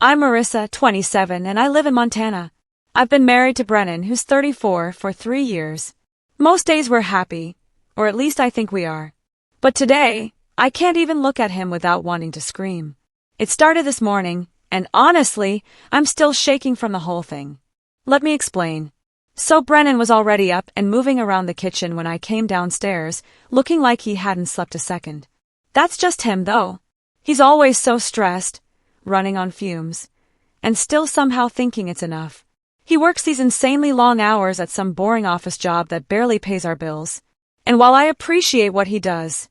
I'm Marissa, 27, and I live in Montana. I've been married to Brennan, who's 34, for 3 years. Most days we're happy, or at least I think we are. But today, I can't even look at him without wanting to scream. It started this morning, and honestly, I'm still shaking from the whole thing. Let me explain. So Brennan was already up and moving around the kitchen when I came downstairs, looking like he hadn't slept a second. That's just him, though. He's always so stressed, running on fumes, and still somehow thinking it's enough. He works these insanely long hours at some boring office job that barely pays our bills. And while I appreciate what he does,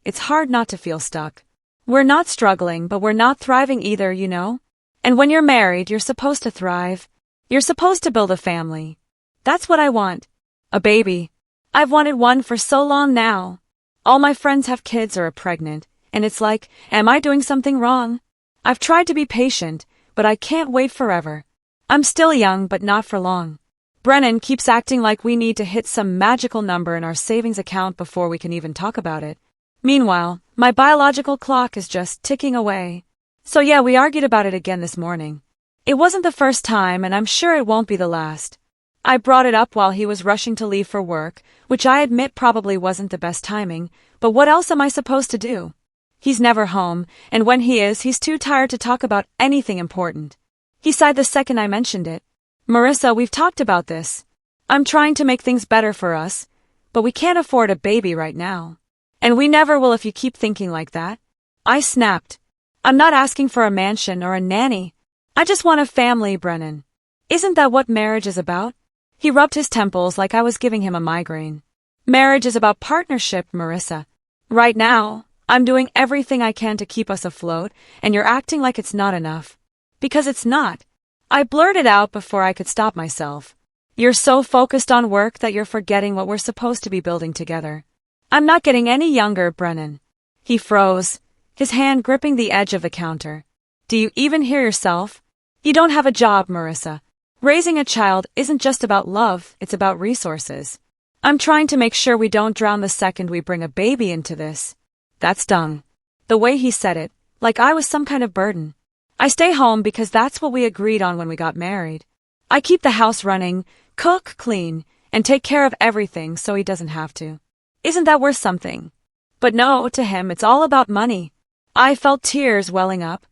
it's hard not to feel stuck. We're not struggling, but we're not thriving either, you know? And when you're married, you're supposed to thrive. You're supposed to build a family. That's what I want. A baby. I've wanted one for so long now. All my friends have kids or are pregnant, and it's like, am I doing something wrong? I've tried to be patient, but I can't wait forever. I'm still young, but not for long. Brennan keeps acting like we need to hit some magical number in our savings account before we can even talk about it. Meanwhile, my biological clock is just ticking away. So yeah, we argued about it again this morning. It wasn't the first time, and I'm sure it won't be the last. I brought it up while he was rushing to leave for work, which I admit probably wasn't the best timing, but what else am I supposed to do? He's never home, and when he is, he's too tired to talk about anything important. He sighed the second I mentioned it. Marissa, we've talked about this. I'm trying to make things better for us, but we can't afford a baby right now. And we never will if you keep thinking like that. I snapped. I'm not asking for a mansion or a nanny. I just want a family, Brennan. Isn't that what marriage is about? He rubbed his temples like I was giving him a migraine. Marriage is about partnership, Marissa. Right now, I'm doing everything I can to keep us afloat, and you're acting like it's not enough. Because it's not. I blurted out before I could stop myself. You're so focused on work that you're forgetting what we're supposed to be building together. I'm not getting any younger, Brennan. He froze, his hand gripping the edge of the counter. Do you even hear yourself? You don't have a job, Marissa. Raising a child isn't just about love, it's about resources. I'm trying to make sure we don't drown the second we bring a baby into this. That stung. The way he said it, like I was some kind of burden. I stay home because that's what we agreed on when we got married. I keep the house running, cook, clean, and take care of everything so he doesn't have to. Isn't that worth something? But no, to him it's all about money. I felt tears welling up,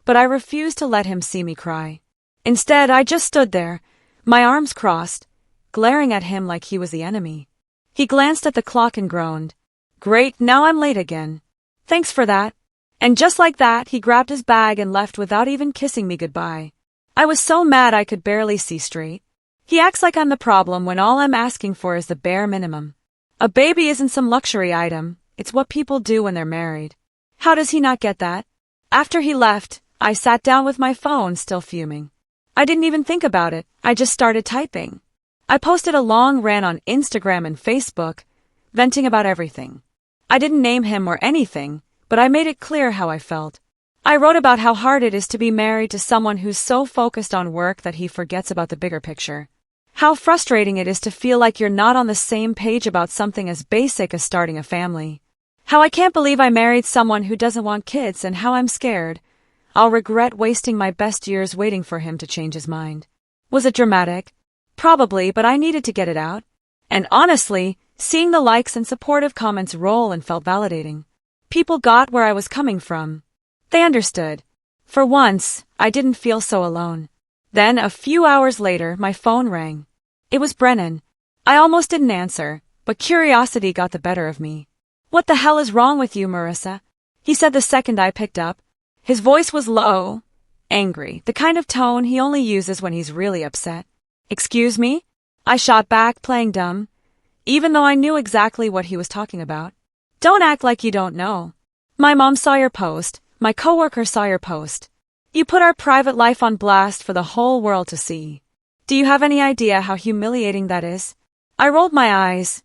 but I refused to let him see me cry. Instead, I just stood there, my arms crossed, glaring at him like he was the enemy. He glanced at the clock and groaned. Great, now I'm late again. Thanks for that. And just like that, he grabbed his bag and left without even kissing me goodbye. I was so mad I could barely see straight. He acts like I'm the problem when all I'm asking for is the bare minimum. A baby isn't some luxury item, it's what people do when they're married. How does he not get that? After he left, I sat down with my phone, still fuming. I didn't even think about it, I just started typing. I posted a long rant on Instagram and Facebook, venting about everything. I didn't name him or anything, but I made it clear how I felt. I wrote about how hard it is to be married to someone who's so focused on work that he forgets about the bigger picture. How frustrating it is to feel like you're not on the same page about something as basic as starting a family. How I can't believe I married someone who doesn't want kids, and how I'm scared I'll regret wasting my best years waiting for him to change his mind. Was it dramatic? Probably, but I needed to get it out. And honestly, seeing the likes and supportive comments roll and felt validating. People got where I was coming from. They understood. For once, I didn't feel so alone. Then, a few hours later, my phone rang. It was Brennan. I almost didn't answer, but curiosity got the better of me. What the hell is wrong with you, Marissa? He said the second I picked up. His voice was low, angry, the kind of tone he only uses when he's really upset. Excuse me? I shot back, playing dumb, even though I knew exactly what he was talking about. Don't act like you don't know. My mom saw your post, my coworker saw your post. You put our private life on blast for the whole world to see. Do you have any idea how humiliating that is? I rolled my eyes,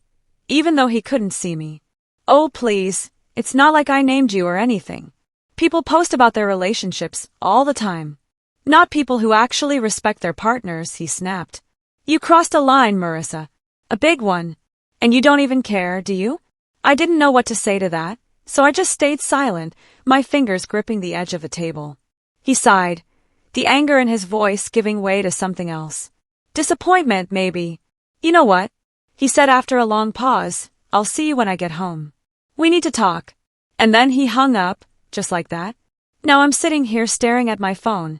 even though he couldn't see me. Oh, please, it's not like I named you or anything. People post about their relationships all the time. Not people who actually respect their partners, he snapped. You crossed a line, Marissa. A big one. And you don't even care, do you? I didn't know what to say to that, so I just stayed silent, my fingers gripping the edge of the table. He sighed. the anger in his voice giving way to something else. Disappointment, maybe. You know what? He said after a long pause, I'll see you when I get home. We need to talk. And then he hung up, just like that. Now I'm sitting here staring at my phone,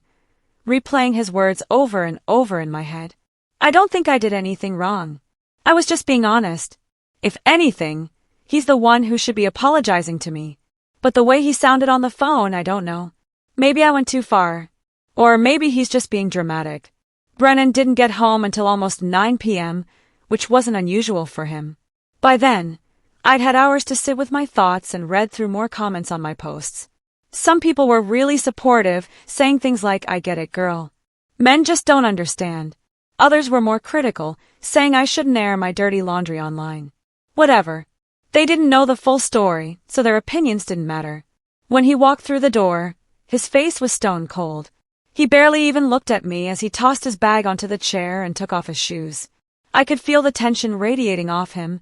replaying his words over and over in my head. I don't think I did anything wrong. I was just being honest. If anything, he's the one who should be apologizing to me. But the way he sounded on the phone, I don't know. Maybe I went too far. Or maybe he's just being dramatic. Brennan didn't get home until almost 9 p.m., which wasn't unusual for him. By then, I'd had hours to sit with my thoughts and read through more comments on my posts. Some people were really supportive, saying things like, I get it, girl. Men just don't understand. Others were more critical, saying I shouldn't air my dirty laundry online. Whatever. They didn't know the full story, so their opinions didn't matter. When he walked through the door, his face was stone cold. He barely even looked at me as he tossed his bag onto the chair and took off his shoes. I could feel the tension radiating off him,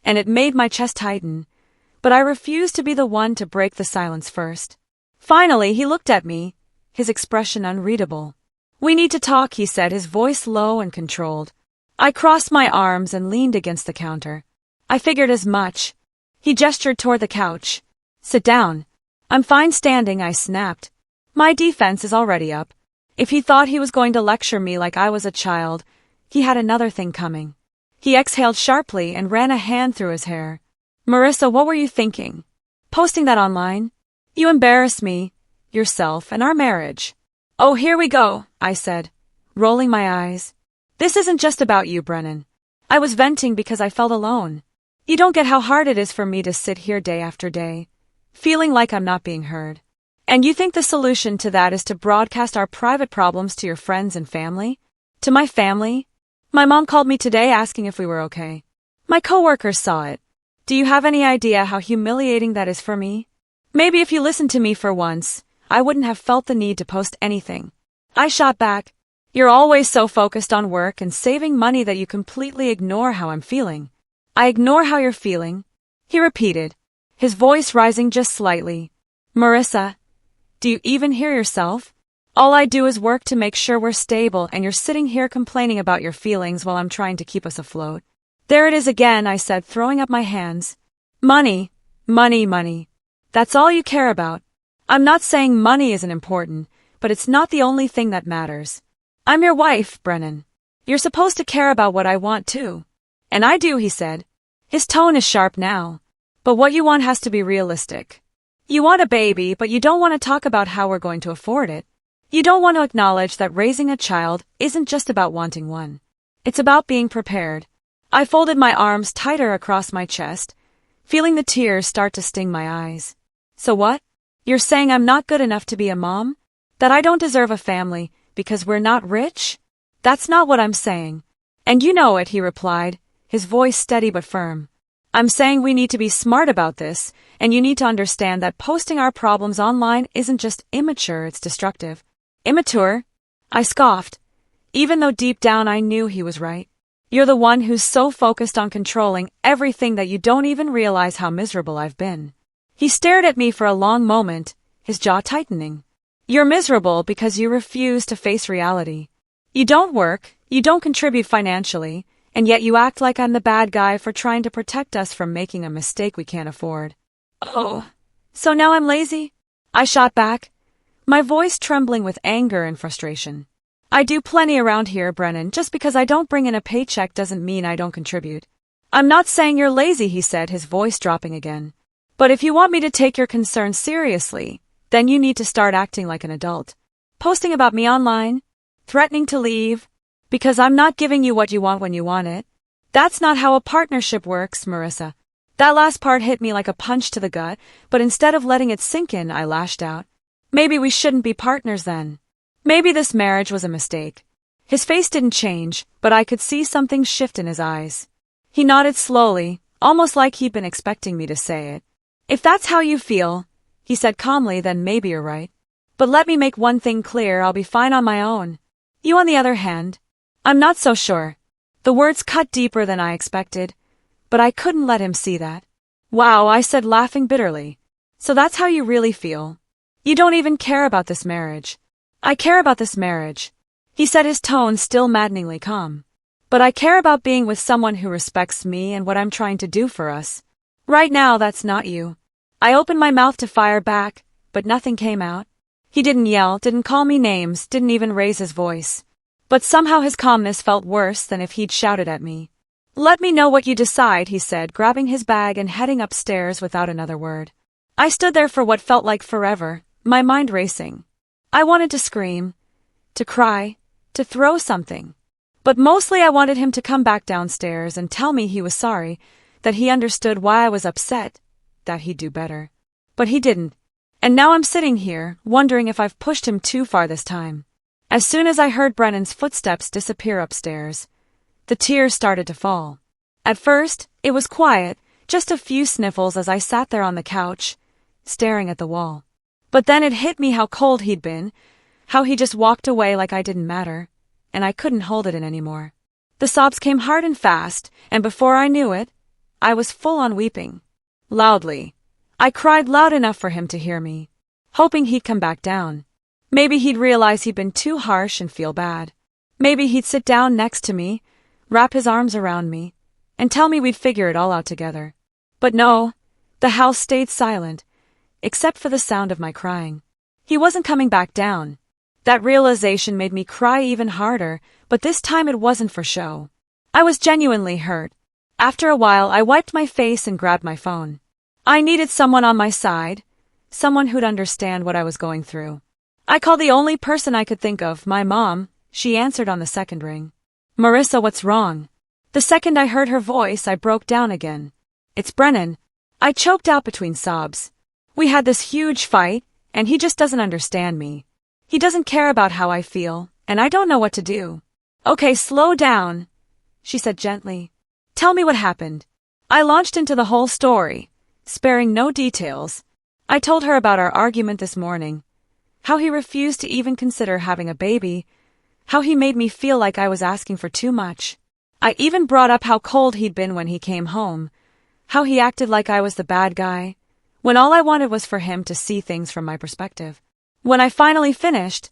and it made my chest tighten, but I refused to be the one to break the silence first. Finally, he looked at me, his expression unreadable. We need to talk, he said, his voice low and controlled. I crossed my arms and leaned against the counter. I figured as much. He gestured toward the couch. Sit down. I'm fine standing, I snapped. My defense is already up. If he thought he was going to lecture me like I was a child, he had another thing coming. He exhaled sharply and ran a hand through his hair. Marissa, what were you thinking? Posting that online? You embarrass me, yourself, and our marriage. Oh, here we go, I said, rolling my eyes. This isn't just about you, Brennan. I was venting because I felt alone. You don't get how hard it is for me to sit here day after day, feeling like I'm not being heard. And you think the solution to that is to broadcast our private problems to your friends and family? To my family? My mom called me today asking if we were okay. My coworkers saw it. Do you have any idea how humiliating that is for me? Maybe if you listened to me for once, I wouldn't have felt the need to post anything. I shot back. You're always so focused on work and saving money that you completely ignore how I'm feeling. I ignore how you're feeling, he repeated, his voice rising just slightly. Marissa, do you even hear yourself? All I do is work to make sure we're stable, and you're sitting here complaining about your feelings while I'm trying to keep us afloat. There it is again, I said, throwing up my hands. Money, money, money. That's all you care about. I'm not saying money isn't important, but it's not the only thing that matters. I'm your wife, Brennan. You're supposed to care about what I want too. And I do, he said. His tone is sharp now. But what you want has to be realistic. You want a baby, but you don't want to talk about how we're going to afford it. You don't want to acknowledge that raising a child isn't just about wanting one. It's about being prepared. I folded my arms tighter across my chest, feeling the tears start to sting my eyes. So what? You're saying I'm not good enough to be a mom? That I don't deserve a family because we're not rich? That's not what I'm saying. And you know it, he replied, his voice steady but firm. I'm saying we need to be smart about this, and you need to understand that posting our problems online isn't just immature, it's destructive. Immature? I scoffed, even though deep down I knew he was right. You're the one who's so focused on controlling everything that you don't even realize how miserable I've been. He stared at me for a long moment, his jaw tightening. You're miserable because you refuse to face reality. You don't work, you don't contribute financially, and yet you act like I'm the bad guy for trying to protect us from making a mistake we can't afford. Oh, so now I'm lazy? I shot back, my voice trembling with anger and frustration. I do plenty around here, Brennan. Just because I don't bring in a paycheck doesn't mean I don't contribute. I'm not saying you're lazy, he said, his voice dropping again. But if you want me to take your concerns seriously, then you need to start acting like an adult. Posting about me online? Threatening to leave? Because I'm not giving you what you want when you want it? That's not how a partnership works, Marissa. That last part hit me like a punch to the gut, but instead of letting it sink in, I lashed out. Maybe we shouldn't be partners then. Maybe this marriage was a mistake. His face didn't change, but I could see something shift in his eyes. He nodded slowly, almost like he'd been expecting me to say it. If that's how you feel, he said calmly, then maybe you're right. But let me make one thing clear, I'll be fine on my own. You on the other hand, I'm not so sure. The words cut deeper than I expected, but I couldn't let him see that. Wow, I said, laughing bitterly. So that's how you really feel? You don't even care about this marriage. I care about this marriage, he said, his tone still maddeningly calm. But I care about being with someone who respects me and what I'm trying to do for us. Right now, that's not you. I opened my mouth to fire back, but nothing came out. He didn't yell, didn't call me names, didn't even raise his voice. But somehow his calmness felt worse than if he'd shouted at me. Let me know what you decide, he said, grabbing his bag and heading upstairs without another word. I stood there for what felt like forever, my mind racing. I wanted to scream, to cry, to throw something. But mostly I wanted him to come back downstairs and tell me he was sorry, that he understood why I was upset, that he'd do better. But he didn't. And now I'm sitting here, wondering if I've pushed him too far this time. As soon as I heard Brennan's footsteps disappear upstairs, the tears started to fall. At first, it was quiet, just a few sniffles as I sat there on the couch, staring at the wall. But then it hit me how cold he'd been, how he just walked away like I didn't matter, and I couldn't hold it in anymore. The sobs came hard and fast, and before I knew it, I was full on weeping. Loudly. I cried loud enough for him to hear me, hoping he'd come back down. Maybe he'd realize he'd been too harsh and feel bad. Maybe he'd sit down next to me, wrap his arms around me, and tell me we'd figure it all out together. But no, the house stayed silent, except for the sound of my crying. He wasn't coming back down. That realization made me cry even harder, but this time it wasn't for show. I was genuinely hurt. After a while, I wiped my face and grabbed my phone. I needed someone on my side, someone who'd understand what I was going through. I called the only person I could think of, my mom. She answered on the second ring. Marissa, what's wrong? The second I heard her voice, I broke down again. It's Brennan. I choked out between sobs. We had this huge fight, and he just doesn't understand me. He doesn't care about how I feel, and I don't know what to do. Okay, slow down, she said gently. Tell me what happened. I launched into the whole story, sparing no details. I told her about our argument this morning, how he refused to even consider having a baby, how he made me feel like I was asking for too much. I even brought up how cold he'd been when he came home, how he acted like I was the bad guy, when all I wanted was for him to see things from my perspective. When I finally finished,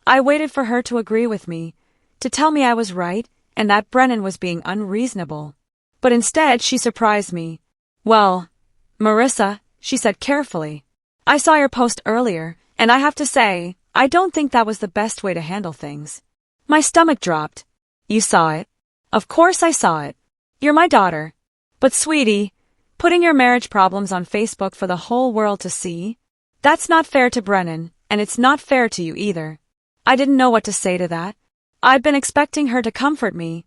I waited for her to agree with me, to tell me I was right and that Brennan was being unreasonable. But instead, she surprised me. Well, Marissa, she said carefully, I saw your post earlier, and I have to say, I don't think that was the best way to handle things. My stomach dropped. You saw it. Of course I saw it. You're my daughter. But sweetie, putting your marriage problems on Facebook for the whole world to see? That's not fair to Brennan, and it's not fair to you either. I didn't know what to say to that. I'd been expecting her to comfort me,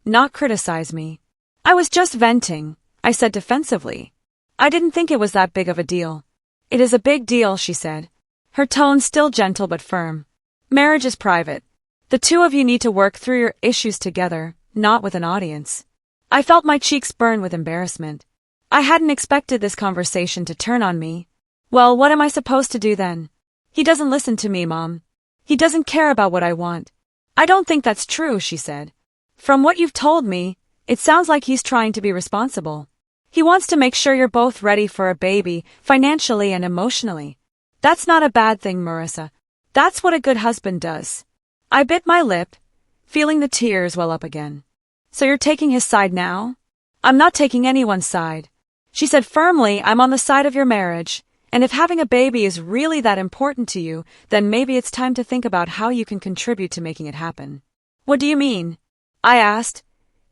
not criticize me. I was just venting, I said defensively. I didn't think it was that big of a deal. It is a big deal, she said, her tone still gentle but firm. Marriage is private. The two of you need to work through your issues together, not with an audience. I felt my cheeks burn with embarrassment. I hadn't expected this conversation to turn on me. Well, what am I supposed to do then? He doesn't listen to me, Mom. He doesn't care about what I want. I don't think that's true, she said. From what you've told me, it sounds like he's trying to be responsible. He wants to make sure you're both ready for a baby, financially and emotionally. That's not a bad thing, Marissa. That's what a good husband does. I bit my lip, feeling the tears well up again. So you're taking his side now? I'm not taking anyone's side. She said firmly, I'm on the side of your marriage, and if having a baby is really that important to you, then maybe it's time to think about how you can contribute to making it happen. What do you mean? I asked.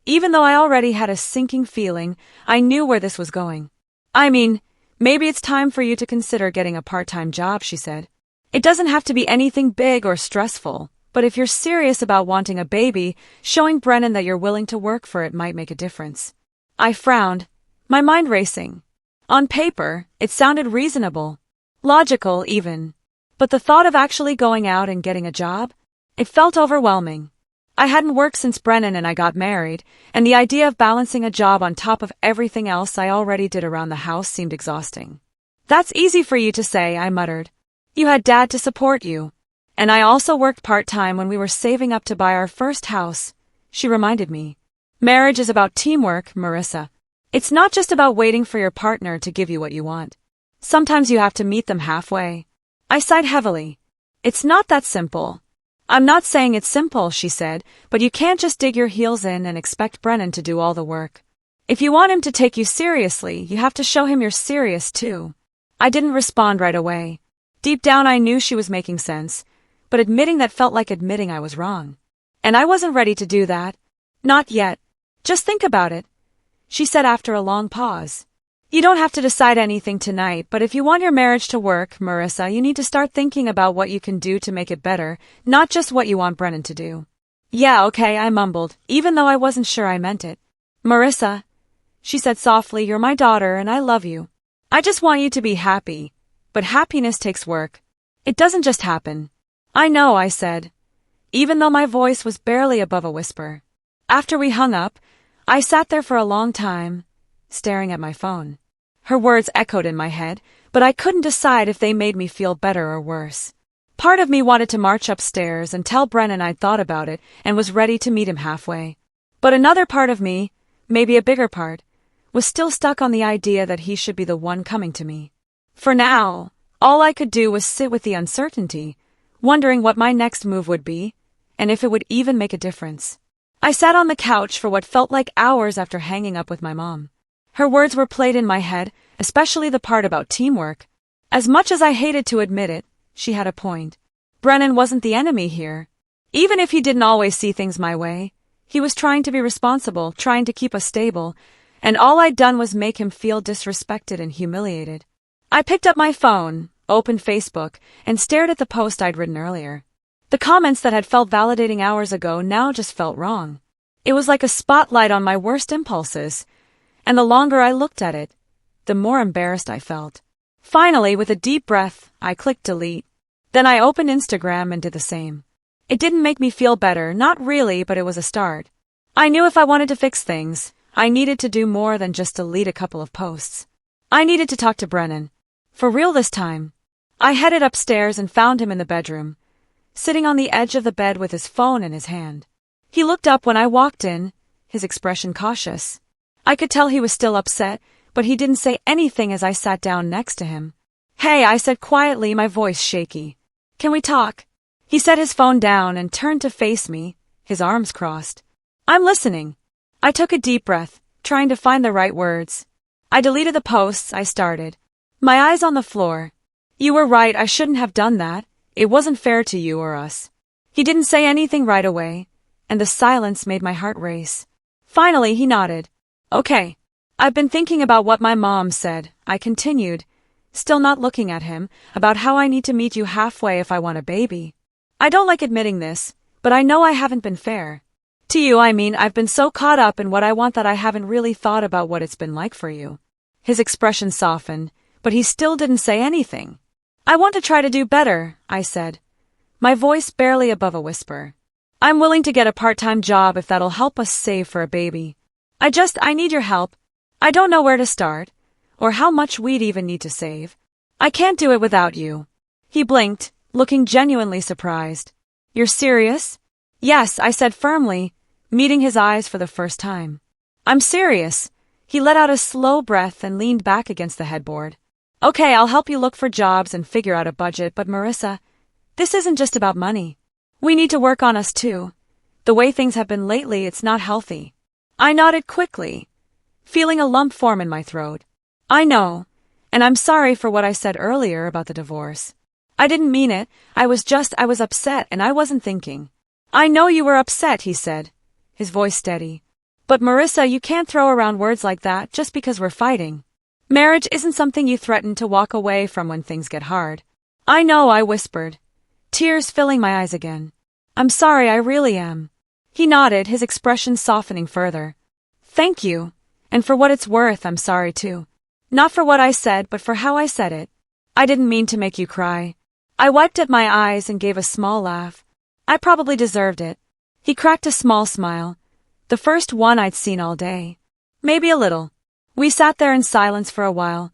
Even though I already had a sinking feeling, I knew where this was going. I mean, maybe it's time for you to consider getting a part-time job, she said. It doesn't have to be anything big or stressful, but if you're serious about wanting a baby, showing Brennan that you're willing to work for it might make a difference. I frowned, my mind racing. On paper, it sounded reasonable, logical even. But the thought of actually going out and getting a job? It felt overwhelming. I hadn't worked since Brennan and I got married, and the idea of balancing a job on top of everything else I already did around the house seemed exhausting. That's easy for you to say, I muttered. You had Dad to support you. And I also worked part-time when we were saving up to buy our first house, she reminded me. Marriage is about teamwork, Marissa. It's not just about waiting for your partner to give you what you want. Sometimes you have to meet them halfway. I sighed heavily. It's not that simple. I'm not saying it's simple, she said, but you can't just dig your heels in and expect Brennan to do all the work. If you want him to take you seriously, you have to show him you're serious too. I didn't respond right away. Deep down I knew she was making sense, but admitting that felt like admitting I was wrong. And I wasn't ready to do that. Not yet. Just think about it, she said after a long pause. You don't have to decide anything tonight, but if you want your marriage to work, Marissa, you need to start thinking about what you can do to make it better, not just what you want Brennan to do. Yeah, okay, I mumbled, even though I wasn't sure I meant it. Marissa, she said softly, you're my daughter and I love you. I just want you to be happy. But happiness takes work. It doesn't just happen. I know, I said, even though my voice was barely above a whisper. After we hung up, I sat there for a long time, staring at my phone. Her words echoed in my head, but I couldn't decide if they made me feel better or worse. Part of me wanted to march upstairs and tell Brennan I'd thought about it and was ready to meet him halfway. But another part of me, maybe a bigger part, was still stuck on the idea that he should be the one coming to me. For now, all I could do was sit with the uncertainty, wondering what my next move would be, and if it would even make a difference. I sat on the couch for what felt like hours after hanging up with my mom. Her words were played in my head, especially the part about teamwork. As much as I hated to admit it, she had a point. Brennan wasn't the enemy here. Even if he didn't always see things my way, he was trying to be responsible, trying to keep us stable, and all I'd done was make him feel disrespected and humiliated. I picked up my phone, opened Facebook, and stared at the post I'd written earlier. The comments that had felt validating hours ago now just felt wrong. It was like a spotlight on my worst impulses, and the longer I looked at it, the more embarrassed I felt. Finally, with a deep breath, I clicked delete. Then I opened Instagram and did the same. It didn't make me feel better, not really, but it was a start. I knew if I wanted to fix things, I needed to do more than just delete a couple of posts. I needed to talk to Brennan. For real this time. I headed upstairs and found him in the bedroom, sitting on the edge of the bed with his phone in his hand. He looked up when I walked in, his expression cautious. I could tell he was still upset, but he didn't say anything as I sat down next to him. Hey, I said quietly, my voice shaky. Can we talk? He set his phone down and turned to face me, his arms crossed. I'm listening. I took a deep breath, trying to find the right words. I deleted the posts I started. My eyes on the floor. You were right, I shouldn't have done that. It wasn't fair to you or us. He didn't say anything right away, and the silence made my heart race. Finally, he nodded. Okay. I've been thinking about what my mom said, I continued, still not looking at him, about how I need to meet you halfway if I want a baby. I don't like admitting this, but I know I haven't been fair. To you, I mean, I've been so caught up in what I want that I haven't really thought about what it's been like for you. His expression softened, but he still didn't say anything. I want to try to do better, I said, my voice barely above a whisper. I'm willing to get a part-time job if that'll help us save for a baby. I need your help. I don't know where to start, or how much we'd even need to save. I can't do it without you. He blinked, looking genuinely surprised. You're serious? Yes, I said firmly, meeting his eyes for the first time. I'm serious. He let out a slow breath and leaned back against the headboard. Okay, I'll help you look for jobs and figure out a budget, but Marissa, this isn't just about money. We need to work on us too. The way things have been lately, it's not healthy. I nodded quickly, feeling a lump form in my throat. I know, and I'm sorry for what I said earlier about the divorce. I didn't mean it, I was upset and I wasn't thinking. I know you were upset, he said, his voice steady. But Marissa, you can't throw around words like that just because we're fighting. Marriage isn't something you threaten to walk away from when things get hard. I know, I whispered, tears filling my eyes again. I'm sorry, I really am. He nodded, his expression softening further. Thank you. And for what it's worth, I'm sorry too. Not for what I said, but for how I said it. I didn't mean to make you cry. I wiped at my eyes and gave a small laugh. I probably deserved it. He cracked a small smile, the first one I'd seen all day. Maybe a little. We sat there in silence for a while,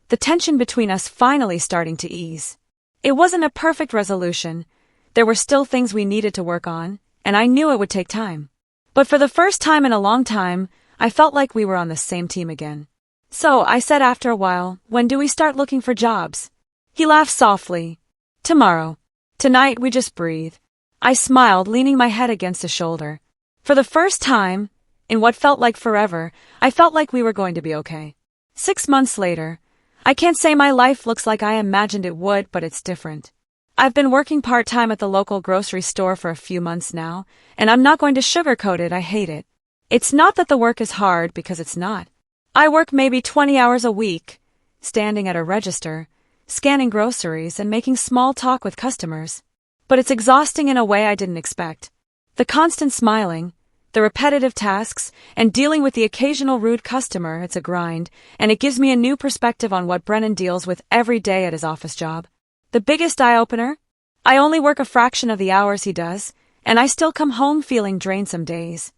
the tension between us finally starting to ease. It wasn't a perfect resolution. There were still things we needed to work on, and I knew it would take time. But for the first time in a long time, I felt like we were on the same team again. So, I said after a while, when do we start looking for jobs? He laughed softly. Tomorrow. Tonight we just breathe. I smiled, leaning my head against his shoulder. For the first time, in what felt like forever, I felt like we were going to be okay. 6 months later, I can't say my life looks like I imagined it would, but it's different. I've been working part-time at the local grocery store for a few months now, and I'm not going to sugarcoat it, I hate it. It's not that the work is hard, because it's not. I work maybe 20 hours a week, standing at a register, scanning groceries and making small talk with customers. But it's exhausting in a way I didn't expect. The constant smiling, the repetitive tasks, and dealing with the occasional rude customer, it's a grind, and it gives me a new perspective on what Brennan deals with every day at his office job. The biggest eye-opener? I only work a fraction of the hours he does, and I still come home feeling drained some days.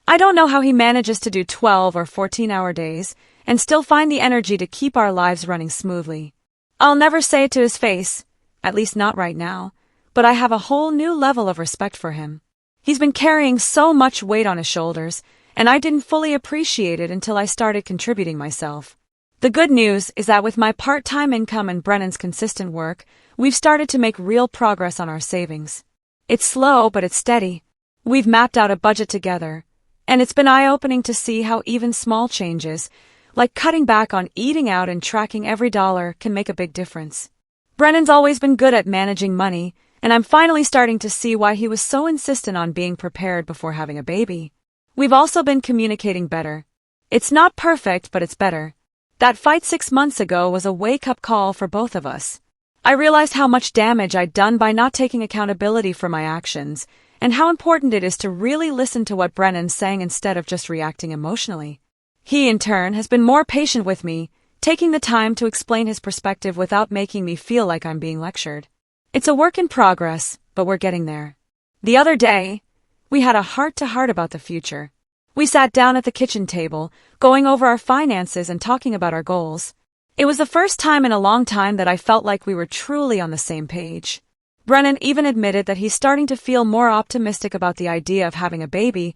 I don't know how he manages to do 12 or 14-hour days and still find the energy to keep our lives running smoothly. I'll never say it to his face, at least not right now, but I have a whole new level of respect for him. He's been carrying so much weight on his shoulders, and I didn't fully appreciate it until I started contributing myself. The good news is that with my part-time income and Brennan's consistent work, we've started to make real progress on our savings. It's slow, but it's steady. We've mapped out a budget together, and it's been eye-opening to see how even small changes, like cutting back on eating out and tracking every dollar, can make a big difference. Brennan's always been good at managing money, and I'm finally starting to see why he was so insistent on being prepared before having a baby. We've also been communicating better. It's not perfect, but it's better. That fight 6 months ago was a wake-up call for both of us. I realized how much damage I'd done by not taking accountability for my actions, and how important it is to really listen to what Brennan's saying instead of just reacting emotionally. He, in turn, has been more patient with me, taking the time to explain his perspective without making me feel like I'm being lectured. It's a work in progress, but we're getting there. The other day, we had a heart-to-heart about the future. We sat down at the kitchen table, going over our finances and talking about our goals. It was the first time in a long time that I felt like we were truly on the same page. Brennan even admitted that he's starting to feel more optimistic about the idea of having a baby,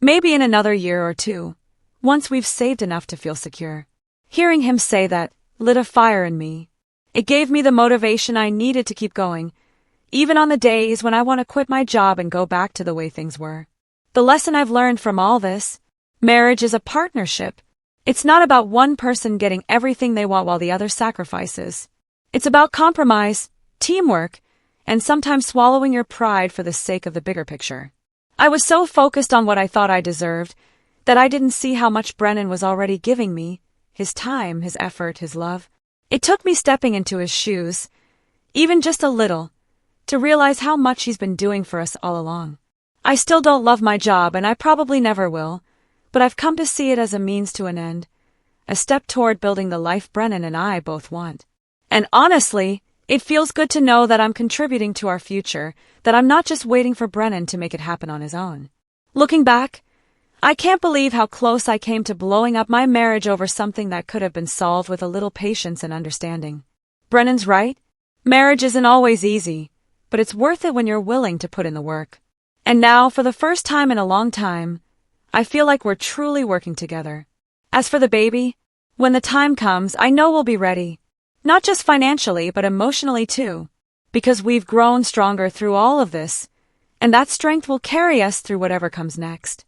maybe in another year or two, once we've saved enough to feel secure. Hearing him say that lit a fire in me. It gave me the motivation I needed to keep going, even on the days when I want to quit my job and go back to the way things were. The lesson I've learned from all this: marriage is a partnership. It's not about one person getting everything they want while the other sacrifices. It's about compromise, teamwork, and sometimes swallowing your pride for the sake of the bigger picture. I was so focused on what I thought I deserved that I didn't see how much Brennan was already giving me, his time, his effort, his love. It took me stepping into his shoes, even just a little, to realize how much he's been doing for us all along. I still don't love my job, and I probably never will, but I've come to see it as a means to an end, a step toward building the life Brennan and I both want. And honestly, it feels good to know that I'm contributing to our future, that I'm not just waiting for Brennan to make it happen on his own. Looking back, I can't believe how close I came to blowing up my marriage over something that could have been solved with a little patience and understanding. Brennan's right. Marriage isn't always easy, but it's worth it when you're willing to put in the work. And now, for the first time in a long time, I feel like we're truly working together. As for the baby, when the time comes, I know we'll be ready. Not just financially, but emotionally too. Because we've grown stronger through all of this, and that strength will carry us through whatever comes next.